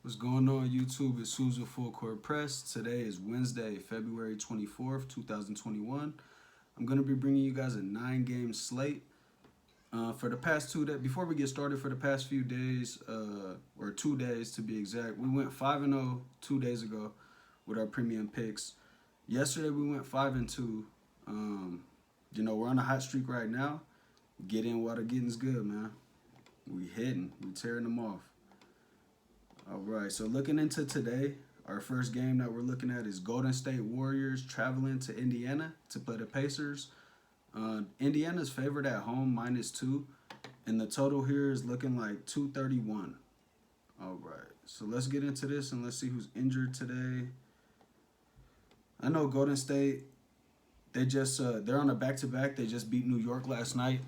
What's going on, YouTube? It's Souz with FullCourtPress. Today is Wednesday, February 24th, 2021. I'm going to be bringing you guys a 9-game slate. For the past 2 days, before we get started, for the past few days, or 2 days to be exact, we went 5-0 2 days ago with our premium picks. Yesterday, we went 5-2. We're on a hot streak right now. Get in while the getting's good, man. We hitting. We tearing them off. All right, so looking into today, our first game that we're looking at is Golden State Warriors traveling to Indiana to play the Pacers. Indiana's favored at home, -2, and the total here is looking like 231. All right, so let's get into this and let's see who's injured today. I know Golden State, they're on a back-to-back. They just beat New York last night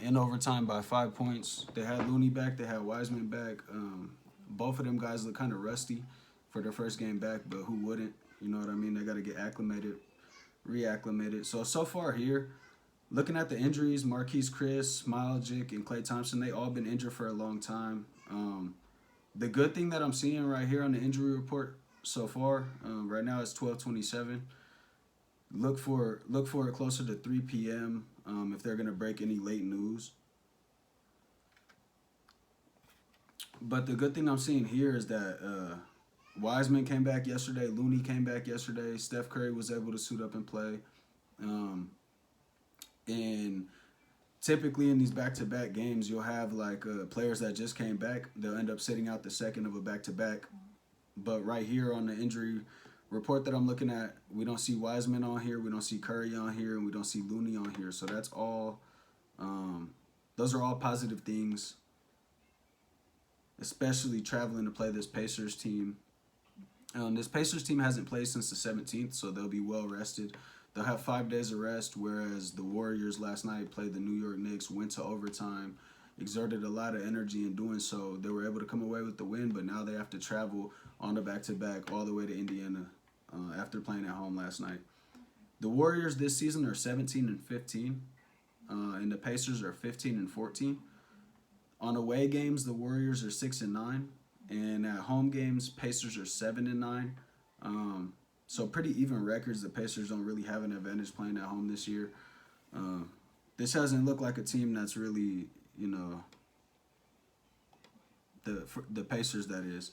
in overtime by 5 points. They had Looney back, they had Wiseman back. Both of them guys look kind of rusty for their first game back, but who wouldn't? You know what I mean? They got to get reacclimated. So far here, looking at the injuries, Marquise Chris, Milojic, and Klay Thompson, they all been injured for a long time. The good thing that I'm seeing right here on the injury report so far, right now it's 12:27. Look for it closer to 3 p.m. If they're gonna break any late news. But the good thing I'm seeing here is that Wiseman came back yesterday. Looney came back yesterday. Steph Curry was able to suit up and play. And typically in these back-to-back games, you'll have like players that just came back. They'll end up sitting out the second of a back-to-back. But right here on the injury report that I'm looking at, we don't see Wiseman on here. We don't see Curry on here. And we don't see Looney on here. So that's all. Those are all positive things, especially traveling to play this Pacers team. This Pacers team hasn't played since the 17th, so they'll be well rested. They'll have 5 days of rest, whereas the Warriors last night played the New York Knicks, went to overtime, exerted a lot of energy in doing so. They were able to come away with the win, but now they have to travel on the back-to-back all the way to Indiana after playing at home last night. The Warriors this season are 17-15, and the Pacers are 15-14. On away games, the Warriors are 6-9, and at home games, Pacers are 7-9. So pretty even records. The Pacers don't really have an advantage playing at home this year. This hasn't looked like a team that's really, the Pacers, that is.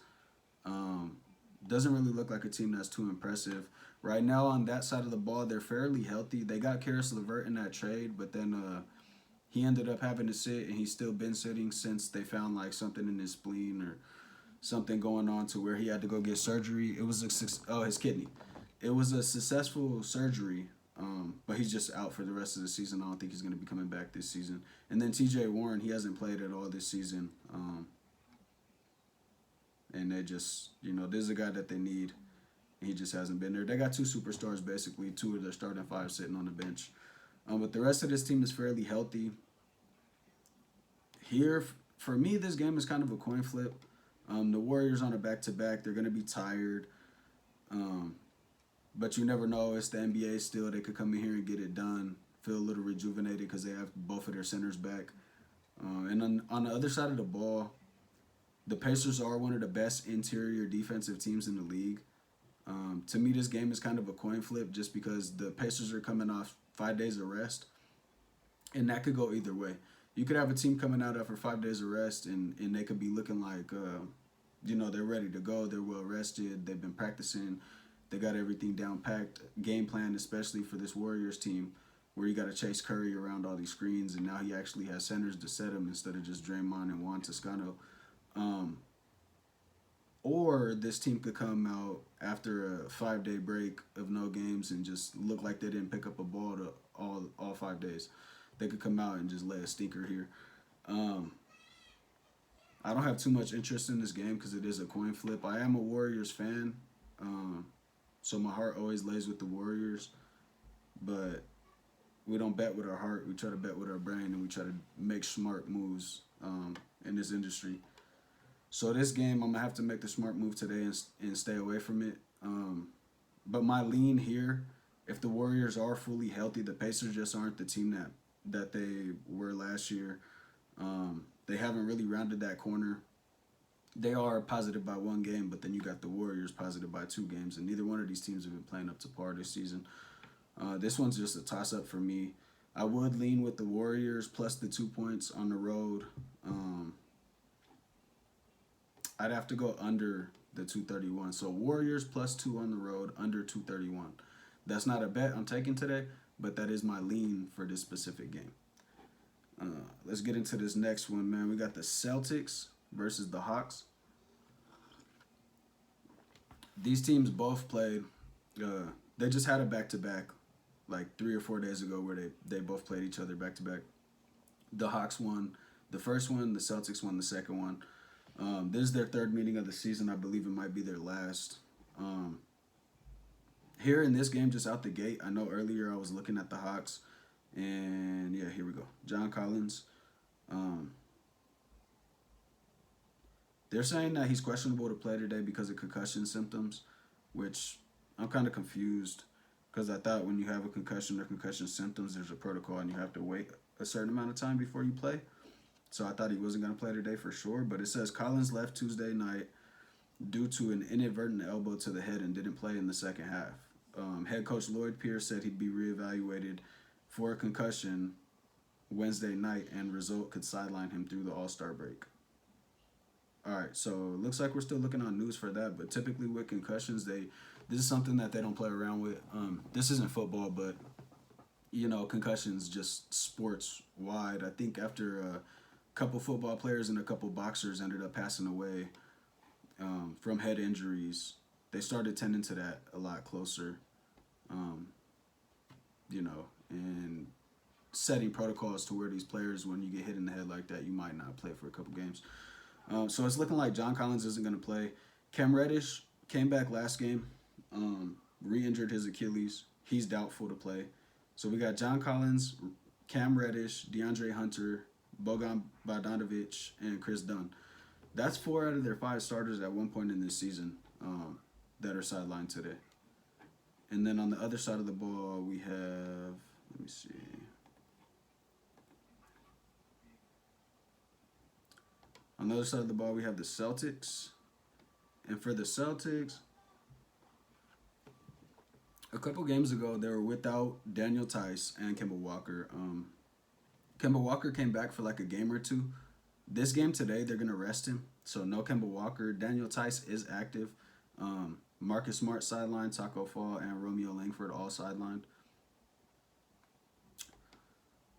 Doesn't really look like a team that's too impressive. Right now on that side of the ball, they're fairly healthy. They got Karis LeVert in that trade, but then he ended up having to sit, and he's still been sitting since they found like something in his spleen or something going on to where he had to go get surgery. It was his kidney. It was a successful surgery, but he's just out for the rest of the season. I don't think he's going to be coming back this season. And then T.J. Warren, he hasn't played at all this season. And they just, this is a guy that they need. He just hasn't been there. They got two superstars, basically, 2 of their starting 5 sitting on the bench. But the rest of this team is fairly healthy. Here, for me, this game is kind of a coin flip. The Warriors on a back-to-back, they're going to be tired. But you never know. It's the NBA still. They could come in here and get it done, feel a little rejuvenated because they have both of their centers back. And on the other side of the ball, the Pacers are one of the best interior defensive teams in the league. To me, this game is kind of a coin flip just because the Pacers are coming off 5 days of rest, and that could go either way. You could have a team coming out after 5 days of rest, and they could be looking like, they're ready to go. They're well rested. They've been practicing. They got everything down packed. Game plan, especially for this Warriors team, where you got to chase Curry around all these screens, and now he actually has centers to set him instead of just Draymond and Juan Toscano. Or this team could come out after a 5-day break of no games and just look like they didn't pick up a ball to all 5 days. They could come out and just lay a stinker here. I don't have too much interest in this game because it is a coin flip. I am a Warriors fan, so my heart always lays with the Warriors. But we don't bet with our heart. We try to bet with our brain, and we try to make smart moves in this industry. So this game, I'm going to have to make the smart move today and stay away from it. But my lean here, if the Warriors are fully healthy, the Pacers just aren't the team that they were last year. They haven't really rounded that corner. They are positive by 1 game, but then you got the Warriors positive by 2 games, and neither one of these teams have been playing up to par this season. This one's just a toss-up for me. I would lean with the Warriors plus the 2 points on the road. I'd have to go under the 231. So Warriors plus 2 on the road, under 231. That's not a bet I'm taking today, but that is my lean for this specific game. Let's get into this next one, man. We got the Celtics versus the Hawks. These teams both played. They just had a back-to-back like 3 or 4 days ago where they both played each other back-to-back. The Hawks won the first one. The Celtics won the second one. This is their third meeting of the season. I believe it might be their last. Here in this game, just out the gate, I know earlier I was looking at the Hawks. And, yeah, here we go. John Collins. They're saying that he's questionable to play today because of concussion symptoms, which I'm kind of confused because I thought when you have a concussion or concussion symptoms, there's a protocol and you have to wait a certain amount of time before you play. So I thought he wasn't going to play today for sure. But it says Collins left Tuesday night due to an inadvertent elbow to the head and didn't play in the second half. Head coach Lloyd Pierce said he'd be reevaluated for a concussion Wednesday night, and result could sideline him through the All-Star break. All right, so it looks like we're still looking on news for that, but typically with concussions, this is something that they don't play around with. This isn't football, but, concussions just sports-wide. I think after a couple football players and a couple boxers ended up passing away from head injuries, they started tending to that a lot closer, and setting protocols to where these players, when you get hit in the head like that, you might not play for a couple games. So it's looking like John Collins isn't going to play. Cam Reddish came back last game, re-injured his Achilles. He's doubtful to play. So we got John Collins, Cam Reddish, DeAndre Hunter, Bogan Bogdanovic, and Chris Dunn. That's 4 out of their 5 starters at one point in this season that are sidelined today. And then on the other side of the ball, we have, let me see. On the other side of the ball, we have the Celtics. And for the Celtics, a couple games ago, they were without Daniel Tice and Kemba Walker. Kemba Walker came back for like a game or two. This game today, they're going to rest him. So no Kemba Walker. Daniel Tice is active. Marcus Smart sidelined, Taco Fall, and Romeo Langford all sidelined.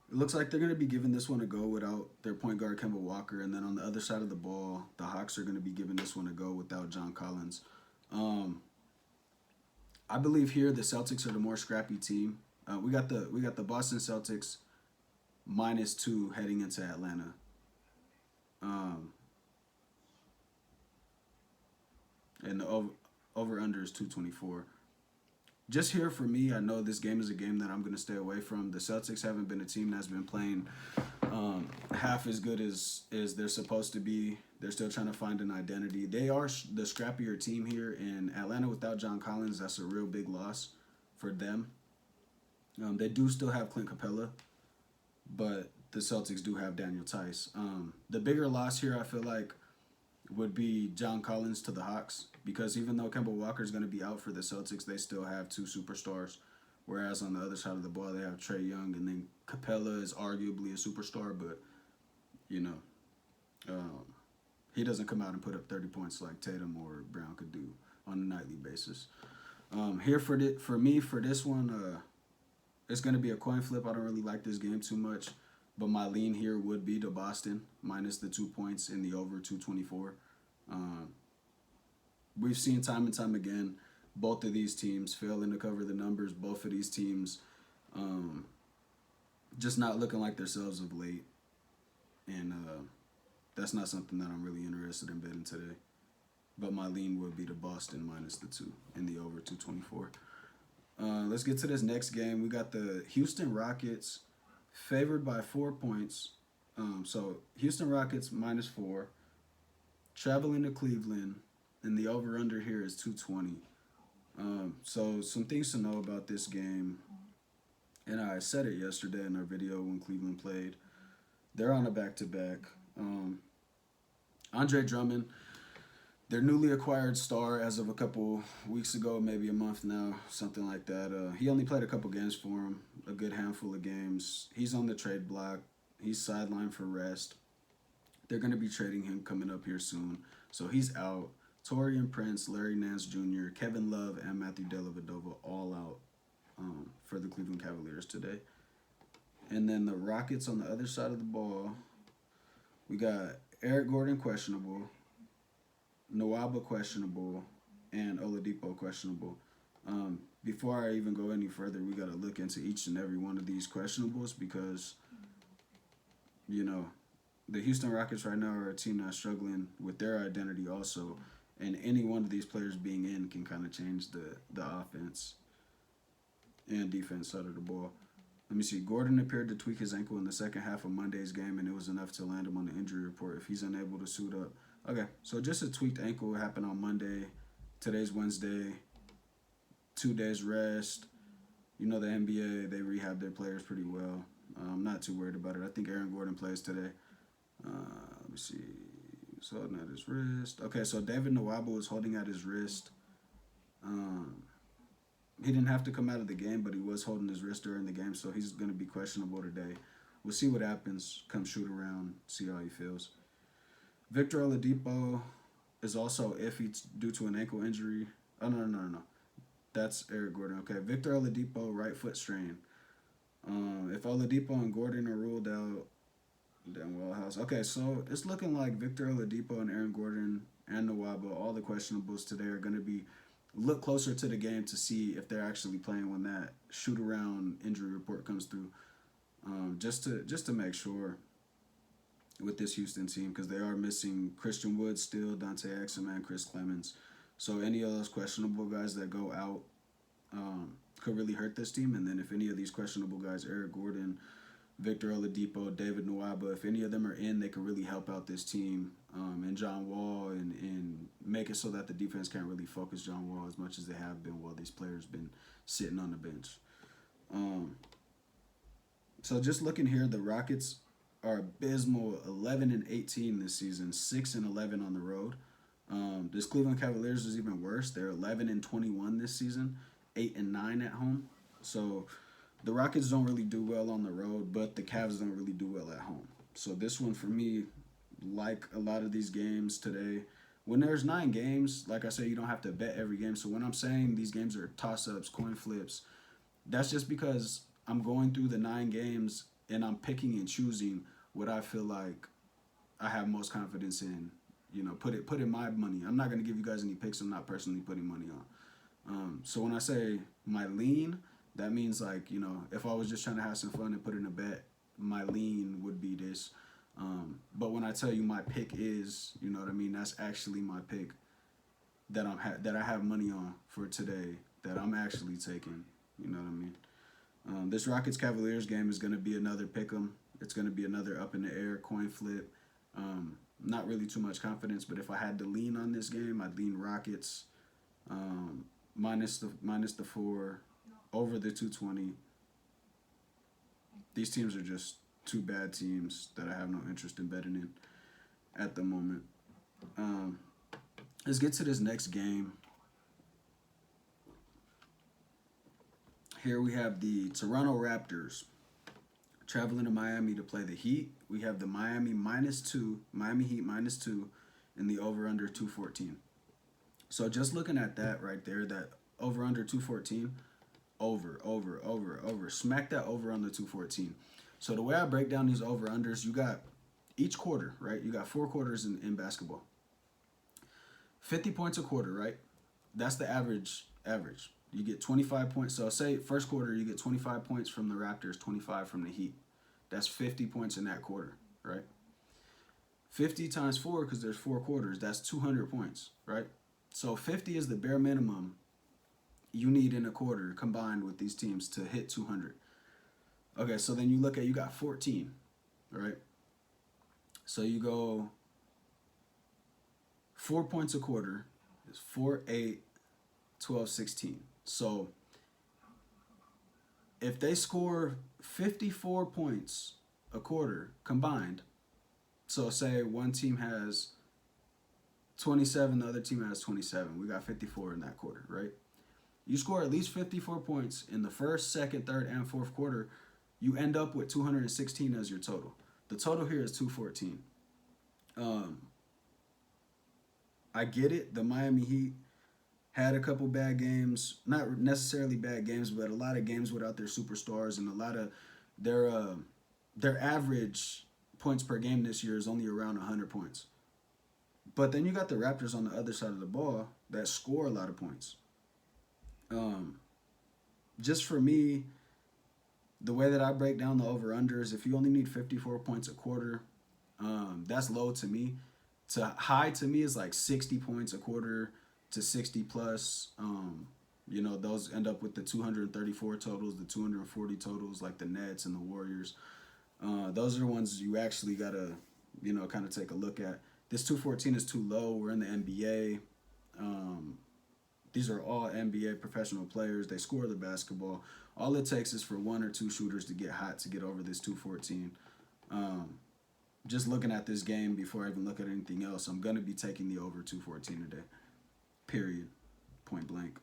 It looks like they're going to be giving this one a go without their point guard, Kemba Walker. And then on the other side of the ball, the Hawks are going to be giving this one a go without John Collins. I believe here the Celtics are the more scrappy team. We got the Boston Celtics -2 heading into Atlanta. And the over-under is 224. Just here for me, I know this game is a game that I'm going to stay away from. The Celtics haven't been a team that's been playing half as good as they're supposed to be. They're still trying to find an identity. They are the scrappier team here, and Atlanta without John Collins, that's a real big loss for them. They do still have Clint Capella, but the Celtics do have Daniel Tice. The bigger loss here, I feel like, would be John Collins to the Hawks, because even though Kemba Walker is going to be out for the Celtics, they still have 2 superstars, whereas on the other side of the ball, they have Trae Young, and then Capella is arguably a superstar, but, he doesn't come out and put up 30 points like Tatum or Brown could do on a nightly basis. Here for me, for this one, it's going to be a coin flip. I don't really like this game too much, but my lean here would be to Boston, minus the 2 points in the over 224. We've seen time and time again both of these teams failing to cover the numbers. Both of these teams just not looking like themselves of late. And that's not something that I'm really interested in betting today. But my lean would be to Boston minus the 2 in the over 224. Let's get to this next game. We got the Houston Rockets favored by 4 points. So Houston Rockets -4. Traveling to Cleveland. And the over-under here is 220. So some things to know about this game. And I said it yesterday in our video when Cleveland played. They're on a back-to-back. Andre Drummond, their newly acquired star as of a couple weeks ago, maybe a month now, something like that. He only played a couple games for him, a good handful of games. He's on the trade block. He's sidelined for rest. They're going to be trading him coming up here soon. So he's out. Taurean Prince, Larry Nance Jr., Kevin Love, and Matthew Dellavedova all out for the Cleveland Cavaliers today. And then the Rockets on the other side of the ball, we got Eric Gordon questionable, Nwaba questionable, and Oladipo questionable. Before I even go any further, we got to look into each and every one of these questionables because, you know, the Houston Rockets right now are a team that's struggling with their identity also, and any one of these players being in can kind of change the offense and defense side of the ball. Let me see. Gordon appeared to tweak his ankle in the second half of Monday's game, and it was enough to land him on the injury report if he's unable to suit up. Okay, so just a tweaked ankle happened on Monday. Today's Wednesday. 2 days rest. You know the NBA, they rehab their players pretty well. I'm not too worried about it. I think Aaron Gordon plays today. Let me see. He's holding at his wrist. Okay, so David Nwaba was holding at his wrist. He didn't have to come out of the game, but he was holding his wrist during the game, so he's going to be questionable today. We'll see what happens. Come shoot around, see how he feels. Victor Oladipo is also iffy due to an ankle injury. Oh, no. That's Eric Gordon. Okay, Victor Oladipo, right foot strain. If Oladipo and Gordon are ruled out, then Wellhouse. Okay, so it's looking like Victor Oladipo and Aaron Gordon and Nwaba, all the questionables today are going to be look closer to the game to see if they're actually playing when that shoot-around injury report comes through. Just to make sure with this Houston team, because they are missing Christian Wood still, Dante Exum, and Chris Clemens. So any of those questionable guys that go out could really hurt this team. And then if any of these questionable guys, Eric Gordon, Victor Oladipo, David Nwaba, if any of them are in, they could really help out this team and John Wall and make it so that the defense can't really focus John Wall as much as they have been while these players been sitting on the bench. So just looking here, the Rockets are abysmal, 11-18 this season, 6-11 on the road. This Cleveland Cavaliers is even worse. They're 11-21 this season, 8-9 at home. So the Rockets don't really do well on the road, but the Cavs don't really do well at home. So this one for me, like a lot of these games today, when there's 9 games, like I said, you don't have to bet every game. So when I'm saying these games are toss-ups, coin flips, that's just because I'm going through the 9 games and I'm picking and choosing what I feel like I have most confidence in. You know, put in my money. I'm not going to give you guys any picks I'm not personally putting money on. So when I say my lean, that means like, you know, if I was just trying to have some fun and put in a bet, my lean would be this. But when I tell you my pick is, you know what I mean, that's actually my pick that I have money on for today that I'm actually taking. You know what I mean? This Rockets Cavaliers game is going to be another pick 'em. It's going to be another up in the air coin flip. Not really too much confidence, but if I had to lean on this game, I'd lean Rockets minus the 4 over the 220. These teams are just two bad teams that I have no interest in betting in at the moment. Let's get to this next game. Here we have the Toronto Raptors traveling to Miami to play the Heat. We have the Miami Heat -2, and the over-under 214. So just looking at that right there, that over-under 214, over. Smack that over on the 214. So the way I break down these over-unders, you got each quarter, right? You got 4 quarters in basketball. 50 points a quarter, right? That's the average. You get 25 points. So say first quarter, you get 25 points from the Raptors, 25 from the Heat. That's 50 points in that quarter, right? 50 times 4, because there's 4 quarters, that's 200 points, right? So 50 is the bare minimum you need in a quarter combined with these teams to hit 200. Okay, so then you got 14, right? So you go 4 points a quarter is 4, 8, 12, 16. So if they score 54 points a quarter combined, so say one team has 27. The other team has 27. We got 54 in that quarter, right? You score at least 54 points in the first, second, third, and fourth quarter, you end up with 216 as your total. The total here is 214. I get it. The Miami Heat had a couple bad games, not necessarily bad games, but a lot of games without their superstars, and a lot of their average points per game this year is only around 100 points. But then you got the Raptors on the other side of the ball that score a lot of points. Just for me, the way that I break down the over-unders, if you only need 54 points a quarter, that's low to me. High to me is like 60 points a quarter to 60 plus. Those end up with the 234 totals, the 240 totals, like the Nets and the Warriors. Those are the ones you actually got to, kind of take a look at. This 214 is too low. We're in the NBA. These are all NBA professional players. They score the basketball. All it takes is for one or two shooters to get hot to get over this 214. Just looking at this game before I even look at anything else, I'm going to be taking the over 214 today. Period. Point blank.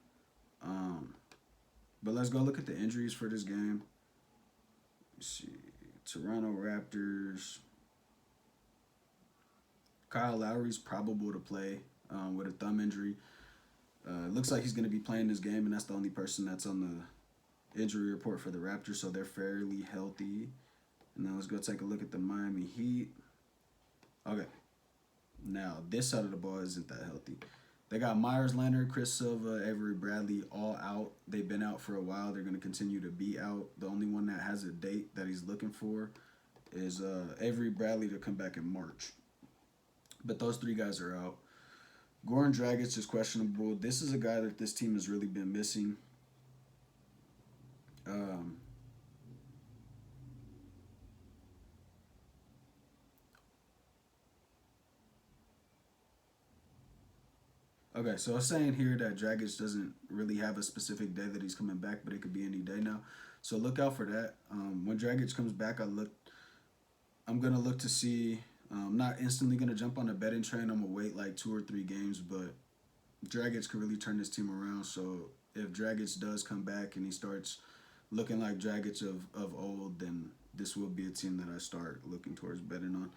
But let's go look at the injuries for this game. Let's see. Toronto Raptors. Kyle Lowry's probable to play with a thumb injury. It looks like he's going to be playing this game, and that's the only person that's on the injury report for the Raptors, so they're fairly healthy. And then let's go take a look at the Miami Heat. Okay. Now, this side of the ball isn't that healthy. They got Myers Leonard, Chris Silva, Avery Bradley all out. They've been out for a while. They're going to continue to be out. The only one that has a date that he's looking for is Avery Bradley to come back in March. But those three guys are out. Goran Dragic is questionable. This is a guy that this team has really been missing. Okay, so I was saying here that Dragic doesn't really have a specific day that he's coming back, but it could be any day now. So look out for that. When Dragic comes back, I'm gonna look to see. I'm not instantly gonna jump on a betting train. I'm gonna wait like 2 or 3 games, but Dragic could really turn this team around. So if Dragic does come back and he starts looking like Dragic of old, then this will be a team that I start looking towards betting on.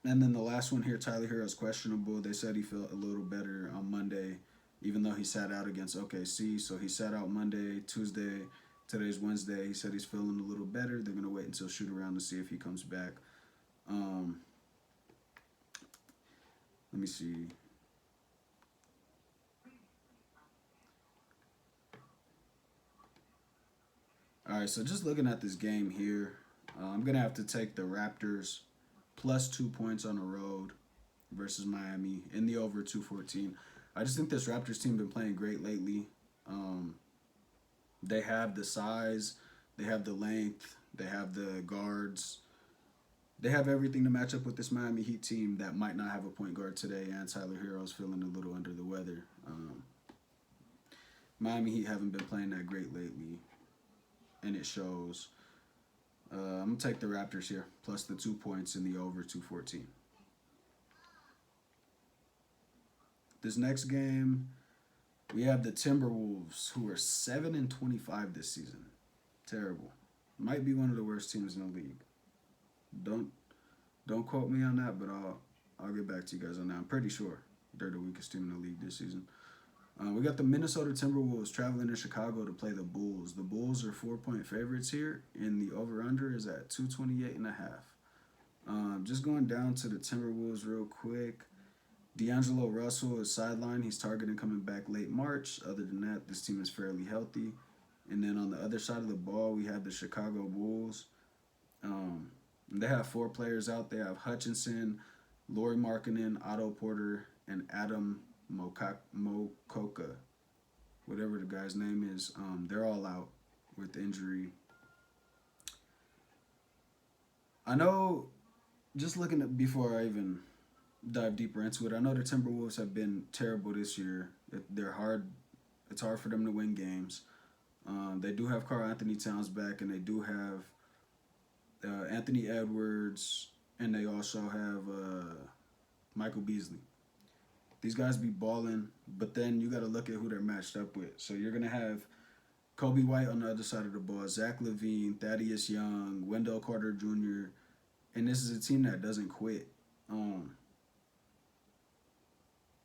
And then the last one here, Tyler Hero's questionable. They said he felt a little better on Monday, even though he sat out against OKC. So he sat out Monday, Tuesday. Today's Wednesday. He said he's feeling a little better. They're going to wait until shoot around to see if he comes back. Let me see. All right, so just looking at this game here, I'm going to have to take the Raptors plus 2 points on the road versus Miami in the over 214. I just think this Raptors team been playing great lately. They have the size, they have the length, they have the guards. They have everything to match up with this Miami Heat team that might not have a point guard today, and Tyler Hero's feeling a little under the weather. Miami Heat haven't been playing that great lately, and it shows. I'm going to take the Raptors here, plus the 2 points in the over 214. This next game, we have the Timberwolves, who are 7-25 this season. Terrible. Might be one of the worst teams in the league. Don't quote me on that, but I'll get back to you guys on that. I'm pretty sure they're the weakest team in the league this season. We got the Minnesota Timberwolves traveling to Chicago to play the Bulls. The Bulls are 4-point favorites here, and the over-under is at 228.5. Just going down to the Timberwolves real quick. D'Angelo Russell is sidelined. He's targeting coming back late March. Other than that, this team is fairly healthy. And then on the other side of the ball, we have the Chicago Bulls. They have 4 players out. They have Hutchinson, Lauri Markkanen, Otto Porter, and Adam Mokoka, whatever the guy's name is. They're all out with injury. I know, just looking at before I even dive deeper into it, I know the Timberwolves have been terrible this year. They're hard. It's hard for them to win games. They do have Karl Anthony Towns back, and they do have Anthony Edwards, and they also have Michael Beasley. These guys be balling, but then you got to look at who they're matched up with. So you're going to have Kobe White on the other side of the ball, Zach LaVine, Thaddeus Young, Wendell Carter Jr., and this is a team that doesn't quit.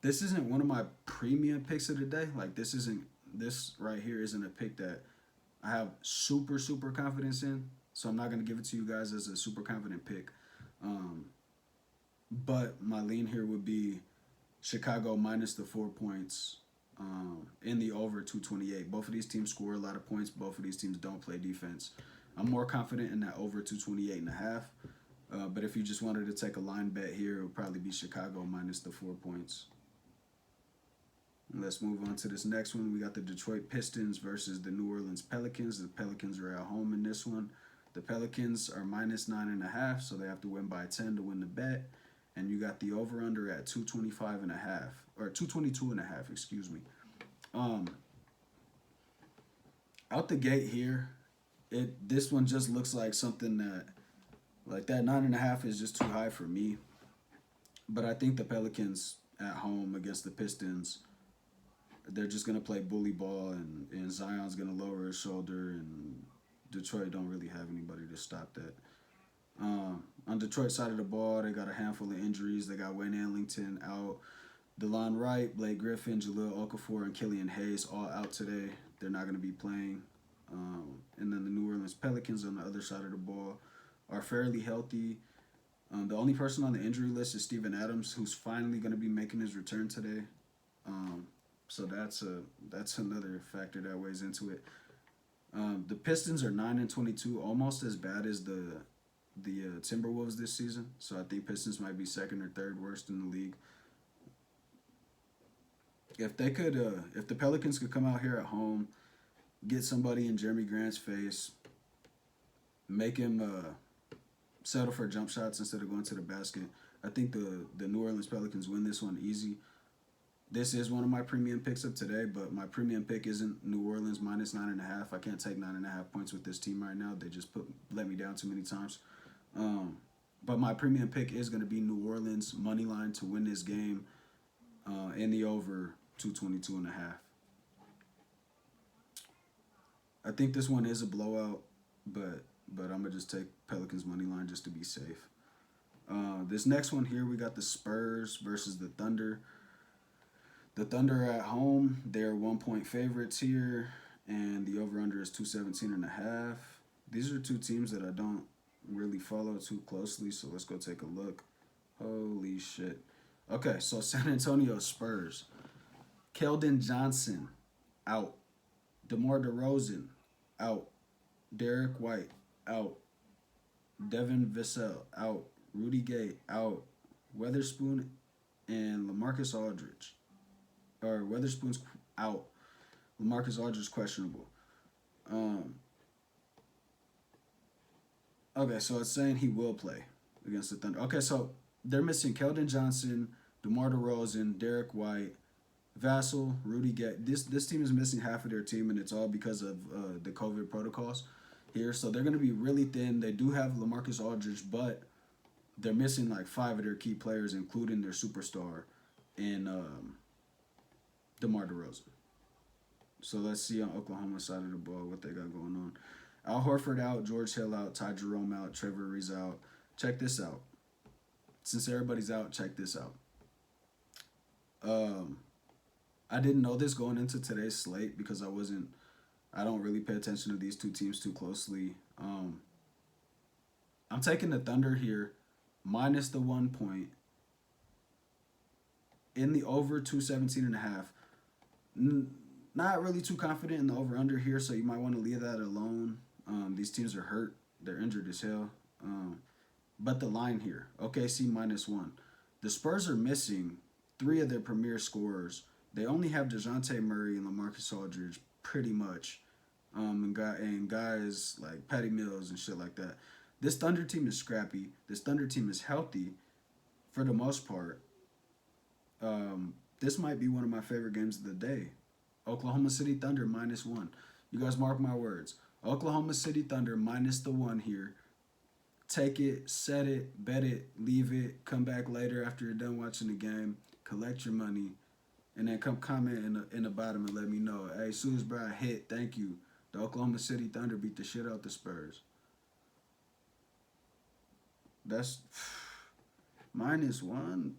This isn't one of my premium picks of the day. Like, this right here isn't a pick that I have super confidence in. So I'm not going to give it to you guys as a super confident pick. But my lean here would be Chicago minus the 4 points in the over 228. Both of these teams score a lot of points. Both of these teams don't play defense. I'm more confident in that over 228.5. But if you just wanted to take a line bet here, it would probably be Chicago minus the 4 points. And let's move on to this next one. We got the Detroit Pistons versus the New Orleans Pelicans. The Pelicans are at home in this one. The Pelicans are minus 9.5, so they have to win by 10 to win the bet. And you got the over-under at 225.5, or 222.5, excuse me. Out the gate here, this one just looks like something that, like that 9.5 is just too high for me. But I think the Pelicans at home against the Pistons, they're just going to play bully ball, and Zion's going to lower his shoulder, and Detroit don't really have anybody to stop that. On Detroit's side of the ball, they got a handful of injuries. They got Wayne Ellington out, DeLon Wright, Blake Griffin, Jahlil Okafor, and Killian Hayes all out today. They're not going to be playing. And then the New Orleans Pelicans on the other side of the ball are fairly healthy. The only person on the injury list is Steven Adams, who's finally going to be making his return today. So that's another factor that weighs into it. The Pistons are 9-22, almost as bad as the Timberwolves this season. So I think Pistons might be second or third worst in the league. If the Pelicans could come out here at home, get somebody in Jeremy Grant's face, make him settle for jump shots instead of going to the basket, I think the New Orleans Pelicans win this one easy. This is one of my premium picks of today, but my premium pick isn't New Orleans minus 9.5. I can't take 9.5 points with this team right now. They just let me down too many times. But my premium pick is going to be New Orleans money line to win this game in the over 222.5. I think this one is a blowout, but I'm going to just take Pelicans money line just to be safe. This next one here, we got the Spurs versus the Thunder. The Thunder are at home. They're 1-point favorites here, and the over-under is 217.5. These are two teams that I don't really follow too closely, so let's go take a look. Holy shit. Okay, so San Antonio Spurs. Keldon Johnson, out. DeMar DeRozan, out. Derek White, out. Devin Vassell, out. Rudy Gay, out. Weatherspoon and LaMarcus Aldridge. Or Weatherspoon's out. LaMarcus Aldridge questionable. Okay, so it's saying he will play against the Thunder. Okay, so they're missing Keldon Johnson, DeMar DeRozan, Derek White, Vassell, Rudy Gay. This team is missing half of their team, and it's all because of the COVID protocols here. So they're going to be really thin. They do have LaMarcus Aldridge, but they're missing like 5 of their key players, including their superstar in DeMar DeRozan. So let's see on Oklahoma's side of the ball what they got going on. Al Horford out, George Hill out, Ty Jerome out, Trevor Ariza out. Check this out. Since everybody's out, check this out. I didn't know this going into today's slate because I don't really pay attention to these two teams too closely. I'm taking the Thunder here, minus the 1 point, in the over 217.5. Not really too confident in the over-under here, so you might want to leave that alone. These teams are hurt. They're injured as hell. But the line here, OKC minus 1. The Spurs are missing 3 of their premier scorers. They only have DeJounte Murray and LaMarcus Aldridge pretty much. And guys like Patty Mills and shit like that. This Thunder team is scrappy. This Thunder team is healthy for the most part. This might be one of my favorite games of the day. Oklahoma City Thunder minus 1. You guys mark my words. Oklahoma City Thunder minus the 1 here. Take it, set it, bet it, leave it, come back later after you're done watching the game, collect your money, and then come comment in the bottom and let me know. Hey, Souz, bro, I hit. Thank you. The Oklahoma City Thunder beat the shit out the Spurs. That's -1.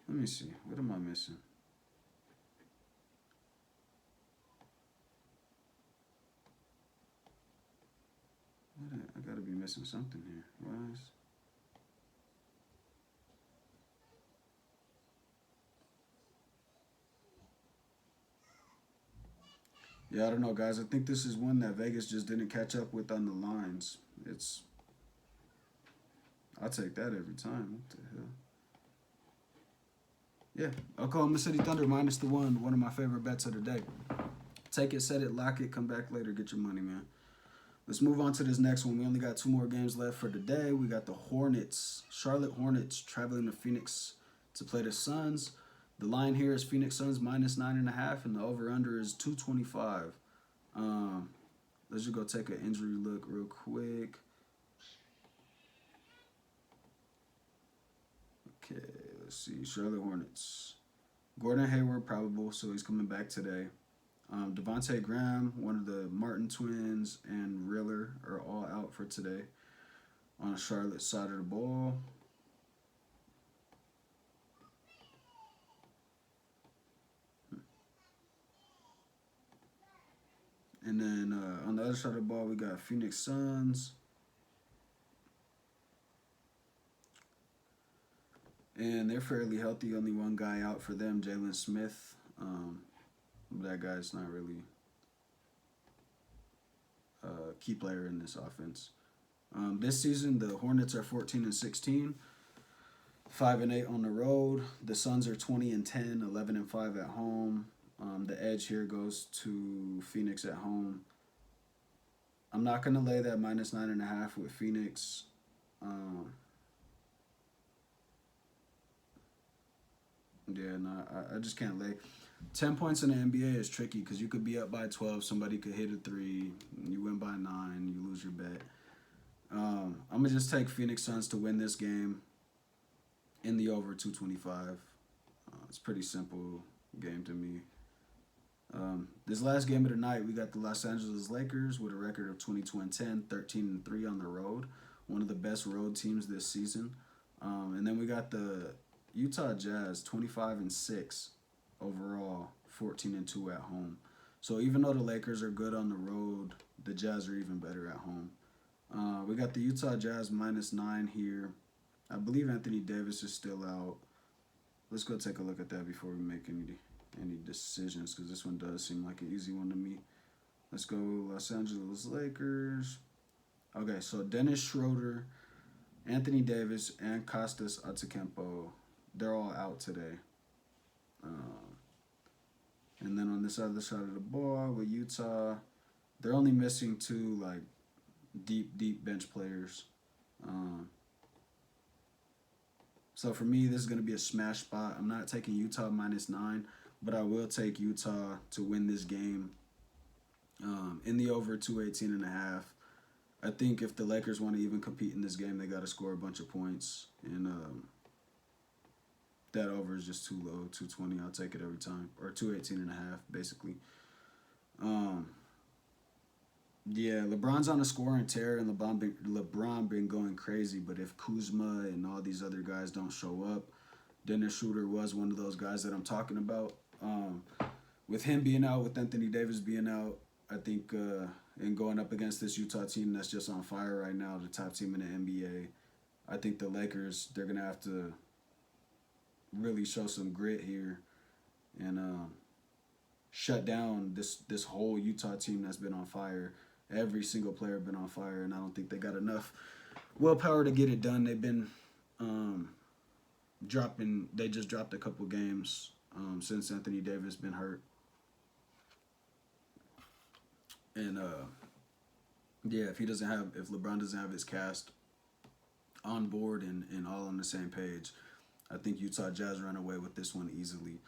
Let me see. What am I missing? I gotta be missing something here. Why is... Yeah, I don't know, guys. I think this is one that Vegas just didn't catch up with on the lines. I'll take that every time. What the hell? Yeah, Oklahoma City Thunder -1. One of my favorite bets of the day. Take it, set it, lock it, come back later, get your money, man. Let's move on to this next one. We only got 2 more games left for today. We got the Hornets, Charlotte Hornets, traveling to Phoenix to play the Suns. The line here is Phoenix Suns -9.5, and the over/under is 225. Let's just go take an injury look real quick. Okay, let's see. Charlotte Hornets. Gordon Hayward probable, so he's coming back today. Devontae Graham, one of the Martin twins, and Riller are all out for today on the Charlotte side of the ball. And then on the other side of the ball, we got Phoenix Suns. And they're fairly healthy. Only one guy out for them, Jalen Smith. That guy's not really a key player in this offense. This season, the Hornets are 14-16, 5-8 on the road. The Suns are 20-10, 11-5 at home. The edge here goes to Phoenix at home. I'm not going to lay that -9.5 with Phoenix. Yeah, no, I just can't lay. 10 points in the NBA is tricky because you could be up by 12, somebody could hit a 3, you win by 9, you lose your bet. I'm going to just take Phoenix Suns to win this game in the over 225. It's a pretty simple game to me. This last game of the night, we got the Los Angeles Lakers with a record of 22-10, 13-3 on the road. One of the best road teams this season. And then we got the Utah Jazz, 25-6 overall, 14-2 at home. So even though the Lakers are good on the road, the Jazz are even better at home. We got the Utah Jazz -9 here. I believe Anthony Davis is still out. Let's go take a look at that before we make any decisions, because this one does seem like an easy one to me. Let's go Los Angeles Lakers. Okay, so Dennis Schroeder, Anthony Davis, and Kostas Antetokounmpo, they're all out today. And then on this other side of the ball with Utah, they're only missing 2 like deep bench players. So for me, this is going to be a smash spot. I'm not taking Utah -9, but I will take Utah to win this game in the over 218.5. I think if the Lakers want to even compete in this game, they got to score a bunch of points. And that over is just too low, 220. I'll take it every time. Or 218.5, basically. Yeah, LeBron's on a scoring tear, and LeBron been going crazy. But if Kuzma and all these other guys don't show up, Dennis Schroeder was one of those guys that I'm talking about. With him being out, with Anthony Davis being out, I think, and going up against this Utah team that's just on fire right now, the top team in the NBA, I think the Lakers, they're going to have to really show some grit here and shut down this whole Utah team that's been on fire. Every single player been on fire, and I don't think they got enough willpower to get it done. They've been they just dropped a couple games since Anthony Davis been hurt. And yeah, if LeBron doesn't have his cast on board and all on the same page, I think Utah Jazz run away with this one easily.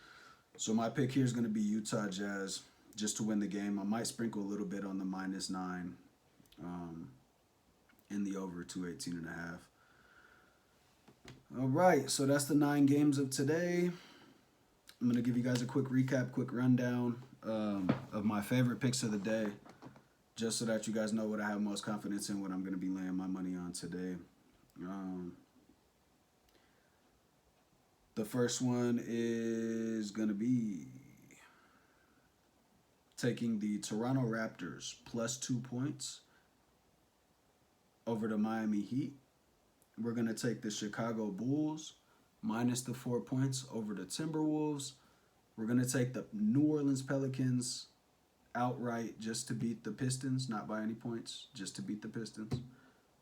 So my pick here is going to be Utah Jazz just to win the game. I might sprinkle a little bit on the -9. and the over 218.5. All right, so that's the 9 games of today. I'm going to give you guys a quick recap, quick rundown of my favorite picks of the day, just so that you guys know what I have most confidence in, what I'm going to be laying my money on today. The first one is going to be taking the Toronto Raptors plus 2 points over the Miami Heat. We're going to take the Chicago Bulls minus the 4 points over the Timberwolves. We're going to take the New Orleans Pelicans outright just to beat the Pistons, not by any points, just to beat the Pistons.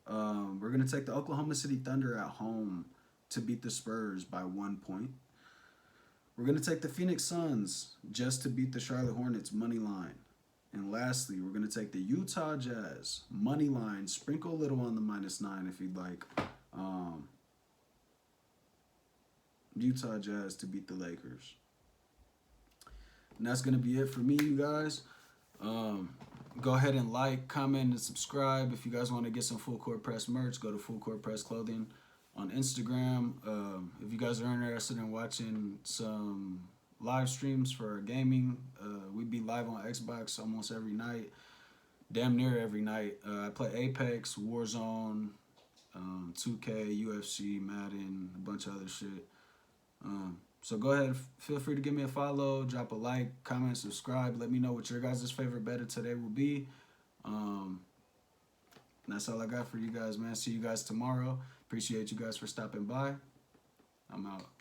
We're going to take the Oklahoma City Thunder at home to beat the Spurs by 1 point. We're going to take the Phoenix Suns just to beat the Charlotte Hornets money line. And lastly, we're going to take the Utah Jazz money line, sprinkle a little on the -9 if you'd like. Utah Jazz to beat the Lakers. And that's going to be it for me, you guys. Go ahead and like, comment, and subscribe. If you guys want to get some Full Court Press merch, go to Full Court Press Clothing on Instagram. If you guys are interested in watching some live streams for gaming, we be live on Xbox almost every night, damn near every night. I play Apex, Warzone, 2K, UFC, Madden, a bunch of other shit. So go ahead, feel free to give me a follow, drop a like, comment, subscribe. Let me know what your guys' favorite bet of today will be. That's all I got for you guys, man. See you guys tomorrow. Appreciate you guys for stopping by. I'm out.